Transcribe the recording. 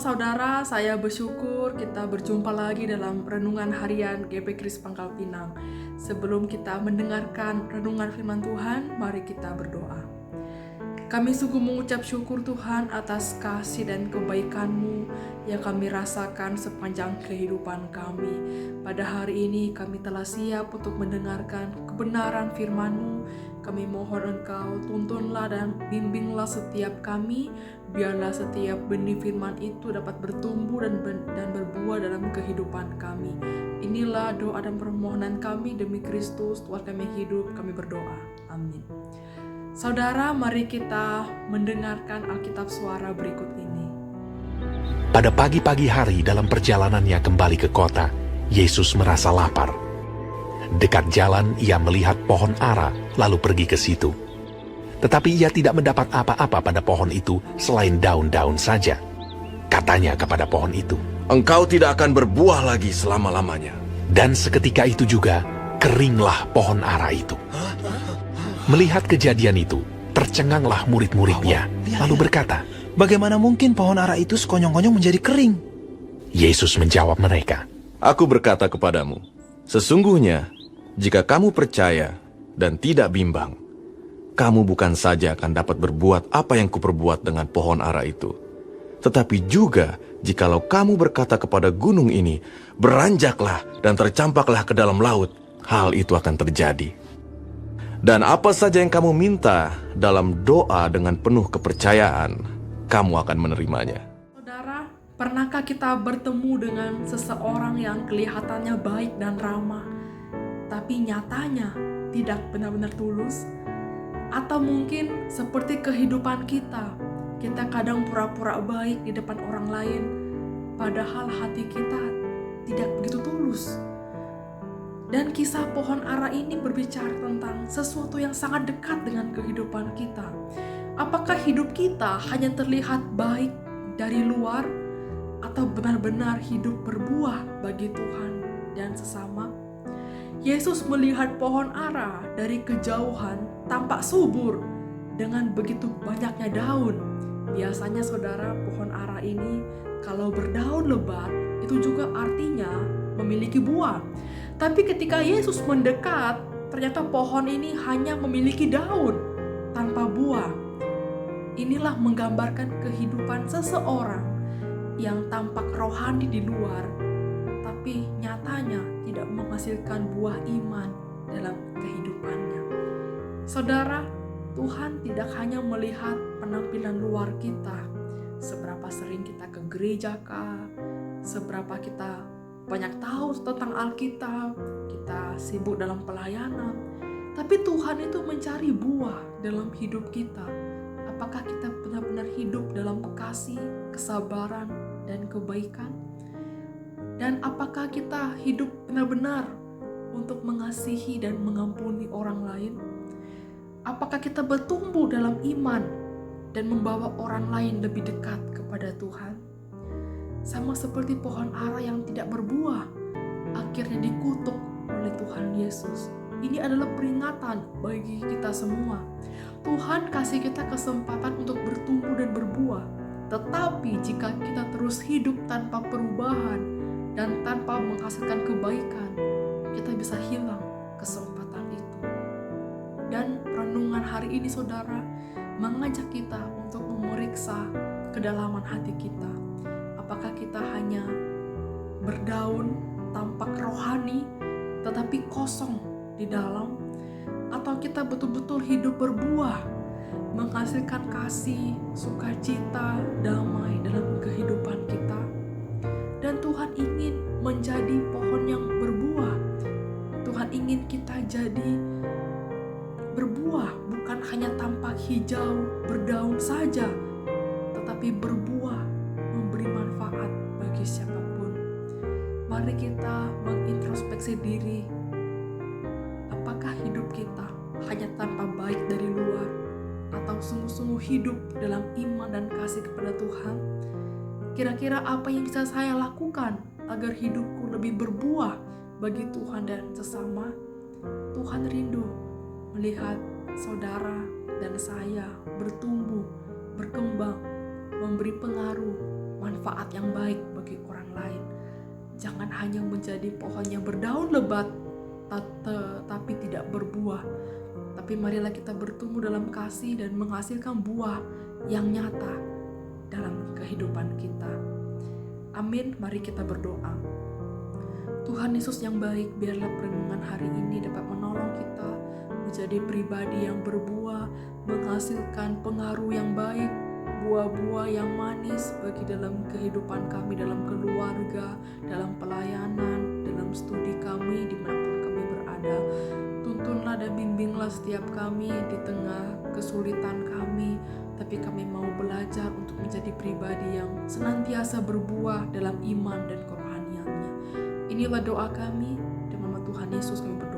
saudara, saya bersyukur kita berjumpa lagi dalam Renungan Harian GP Kris Pangkal Pinang. Sebelum kita mendengarkan renungan firman Tuhan, mari kita berdoa. Kami sungguh mengucap syukur Tuhan atas kasih dan kebaikan-Mu yang kami rasakan sepanjang kehidupan kami. Pada hari ini kami telah siap untuk mendengarkan kebenaran firman-Mu. Kami mohon Engkau tuntunlah dan bimbinglah setiap kami, biarlah setiap benih firman itu dapat bertumbuh dan berbuah dalam kehidupan kami. Inilah doa dan permohonan kami demi Kristus, Tuhan kami hidup, kami berdoa. Amin. Saudara, mari kita mendengarkan Alkitab suara berikut ini. Pada pagi-pagi hari dalam perjalanannya kembali ke kota, Yesus merasa lapar. Dekat jalan ia melihat pohon ara, lalu pergi ke situ. Tetapi ia tidak mendapat apa-apa pada pohon itu selain daun-daun saja. Katanya kepada pohon itu, "Engkau tidak akan berbuah lagi selama-lamanya." dan seketika itu juga keringlah pohon ara itu. Melihat kejadian itu, tercenganglah murid-muridnya, lalu berkata, "Bagaimana mungkin pohon ara itu sekonyong-konyong menjadi kering?" Yesus menjawab mereka, Aku berkata kepadamu, sesungguhnya jika kamu percaya dan tidak bimbang, kamu bukan saja akan dapat berbuat apa yang kuperbuat dengan pohon ara itu, tetapi juga jikalau kamu berkata kepada gunung ini, beranjaklah dan tercampaklah ke dalam laut, hal itu akan terjadi. Dan apa saja yang kamu minta dalam doa dengan penuh kepercayaan, kamu akan menerimanya. Saudara, pernahkah kita bertemu dengan seseorang yang kelihatannya baik dan ramah, tapi nyatanya tidak benar-benar tulus? Atau mungkin seperti kehidupan kita kadang pura-pura baik di depan orang lain, padahal hati kita tidak begitu tulus. Dan kisah pohon ara ini berbicara tentang sesuatu yang sangat dekat dengan kehidupan kita. Apakah hidup kita hanya terlihat baik dari luar, atau benar-benar hidup berbuah bagi Tuhan dan sesama? Yesus melihat pohon ara dari kejauhan tampak subur dengan begitu banyaknya daun. Biasanya saudara, pohon ara ini kalau berdaun lebat itu juga artinya memiliki buah. Tapi ketika Yesus mendekat, ternyata pohon ini hanya memiliki daun tanpa buah. Inilah menggambarkan kehidupan seseorang yang tampak rohani di luar, tapi nyatanya tidak menghasilkan buah iman dalam kehidupannya. Saudara, Tuhan tidak hanya melihat penampilan luar kita, seberapa sering kita ke gereja kah, seberapa kita banyak tahu tentang Alkitab, kita sibuk dalam pelayanan, tapi Tuhan itu mencari buah dalam hidup kita. Apakah kita benar-benar hidup dalam kasih, kesabaran, dan kebaikan? Dan apakah kita hidup benar-benar untuk mengasihi dan mengampuni orang lain? Apakah kita bertumbuh dalam iman dan membawa orang lain lebih dekat kepada Tuhan? Sama seperti pohon ara yang tidak berbuah, akhirnya dikutuk oleh Tuhan Yesus. Ini adalah peringatan bagi kita semua. Tuhan kasih kita kesempatan untuk bertumbuh dan berbuah. Tetapi jika kita terus hidup tanpa perubahan dan tanpa menghasilkan kebaikan, kita bisa hilang kesempatan itu. Dan renungan hari ini saudara mengajak kita untuk memeriksa kedalaman hati kita. Apakah kita hanya berdaun, tampak rohani, tetapi kosong di dalam? Atau kita betul-betul hidup berbuah, menghasilkan kasih, sukacita, damai dalam kehidupan kita? Dan Tuhan ingin menjadi pohon yang berbuah. Tuhan ingin kita jadi berbuah, bukan hanya tampak hijau, berdaun saja, tetapi berbuah, memberi manfaat bagi siapapun. Mari kita mengintrospeksi diri. Apakah hidup kita hanya tanpa baik dari luar, atau sungguh-sungguh hidup dalam iman dan kasih kepada Tuhan? Kira-kira apa yang bisa saya lakukan agar hidupku lebih berbuah bagi Tuhan dan sesama? Tuhan rindu melihat saudara dan saya bertumbuh, berkembang, memberi pengaruh, manfaat yang baik bagi orang lain. Jangan hanya menjadi pohon yang berdaun lebat tapi tidak berbuah. Tapi marilah kita bertumbuh dalam kasih dan menghasilkan buah yang nyata dalam kehidupan kita. Amin. Mari kita berdoa. Tuhan Yesus yang baik, biarlah perenungan hari ini dapat menolong kita menjadi pribadi yang berbuah, menghasilkan pengaruh yang baik, buah-buah yang manis bagi dalam kehidupan kami, dalam keluarga, dalam pelayanan, dalam studi kami, dimanapun kami berada. Tuntunlah dan bimbinglah setiap kami di tengah kesulitan kami, tapi kami mau belajar untuk menjadi pribadi yang senantiasa berbuah dalam iman dan kerohaniannya. Inilah doa kami, dalam nama Tuhan Yesus kami berdoa.